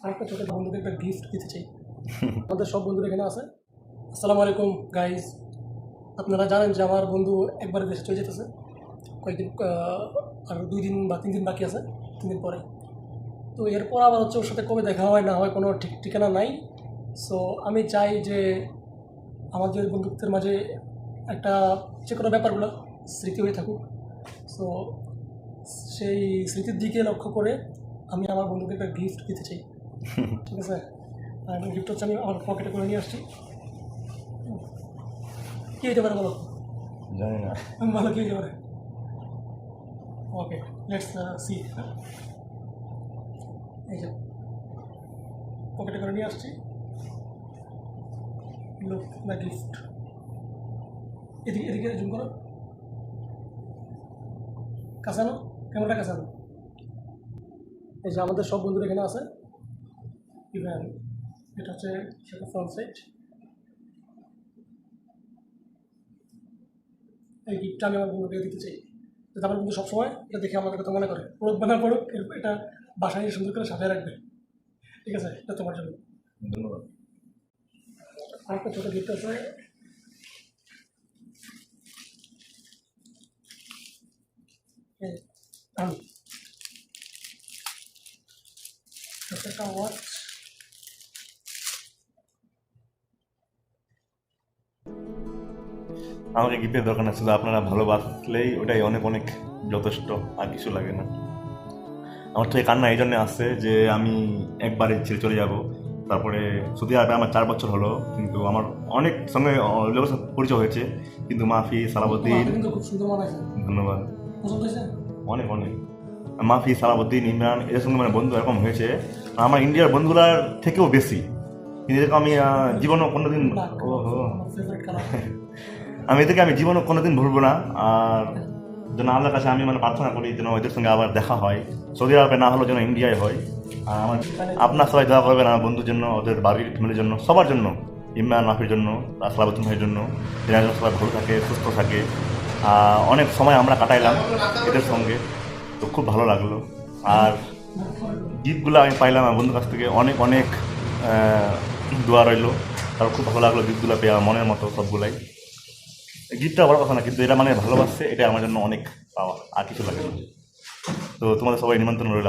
আরেকটা ছোটো বন্ধুকে একটা গিফট দিতে চাই। আমাদের সব বন্ধুরা এখানে আছে। আসসালামু আলাইকুম গাইজ। আপনারা জানেন যে আমার বন্ধু একবারে দেশে চলে যেতেছে কয়েকদিন, আর 2 দিন বা 3 দিন বাকি আছে, 3 দিন পরে। তো এরপর আবার হচ্ছে ওর সাথে কবে দেখা হয় না হয় কোনো ঠিক ঠিকানা নাই। সো আমি চাই যে আমাদের বন্ধুত্বের মাঝে একটা যে কোনো ব্যাপারগুলো স্মৃতি হয়ে থাকুক। সো সেই স্মৃতির দিকে লক্ষ্য করে আমি আমার বন্ধুকে একটা গিফট দিতে চাই। ঠিক আছে, আর গিফট হচ্ছে আমি আমার পকেটে করে নিয়ে আসছি। কী হতে পারে বলো? জানি না। ভালো কী হতে পারে? ওকে, লেটস সি। এই যে পকেটে করে নিয়ে আসছি, লুক দ্য গিফট। এদিকে এদিকে জুম করো, কাছানো ক্যামেরাটা কাছানো। এই যে আমাদের সব বন্ধুরা এখানে আছে। ইভেন এটা হচ্ছে সেটা ফ্রন্ট সাইড। এই গিফটটা আমি আমার বন্ধুকে দিতে চাই, যাতে আমার বন্ধু সবসময় এটা দেখে আমাদের কথা মনে করে, পড়ুক বা না পড়ুক, এটা বাসায় সুন্দর করে সাজায় রাখবে। ঠিক আছে, এটা তোমার জন্য। ধন্যবাদ। আরেকটা ছোটো গিফট আছে। আমি একটা ওয়াচ। আমাকে গিফটের দরকার না, শুধু আপনারা ভালোবাসলেই ওটাই অনেক অনেক যথেষ্ট, আর কিছু লাগে না। আমার থেকে কান্না এই জন্যে আসছে যে আমি একবারে ছেড়ে চলে যাব, তারপরে সৌদি আরবে আমার 4 বছর হলো, কিন্তু আমার অনেক সঙ্গে লোকের সাথে পরিচয় হয়েছে, কিন্তু মাফি, সালাবুদ্দিন। কিন্তু খুব সুন্দর মানাইছে, ধন্যবাদ। পছন্দ হয়েছে। অনেক অনেক মাফি, সালাবুদ্দিন, ইমরান, এদের সঙ্গে মানে বন্ধু এরকম হয়েছে আমার ইন্ডিয়ার বন্ধুগুলার থেকেও বেশি। কিন্তু এদেরকে আমি জীবনও কোনোদিন ফেভারিট কালার। আমি এদেরকে আমি জীবনও কোনোদিন ভুলবো না। আর যেন আল্লাহর কাছে আমি মানে প্রার্থনা করি যেন এদের সঙ্গে আবার দেখা হয়, সৌদি আরবে না হলেও যেন ইন্ডিয়ায় হয়। আর আমার আপনার সবাই দোয়া করবেন আমার বন্ধুর জন্য, ওদের বাড়ির ফ্যামিলির জন্য, সবার জন্য, ইমরান, মাফির জন্য, সালাবুদ্দিন ভাইয়ের জন্য, যেন সবাই ভালো থাকে, সুস্থ থাকে। অনেক সময় আমরা কাটাইলাম এদের সঙ্গে, তো খুব ভালো লাগলো। আর গিফটগুলো আমি পাইলাম আমার বন্ধুর কাছ থেকে, অনেক অনেক দোয়া রইলো। তারপর খুব ভালো লাগলো গিফটগুলো পেয়ে, আমার মনের মতো সবগুলাই। গিফটটা বড় কথা না, কিন্তু এটা মানে ভালোবাসছে, এটা আমার জন্য অনেক পাওয়া, আর কিছু লাগে না। তো তোমাদের সবাই নিমন্ত্রণ রইলাম।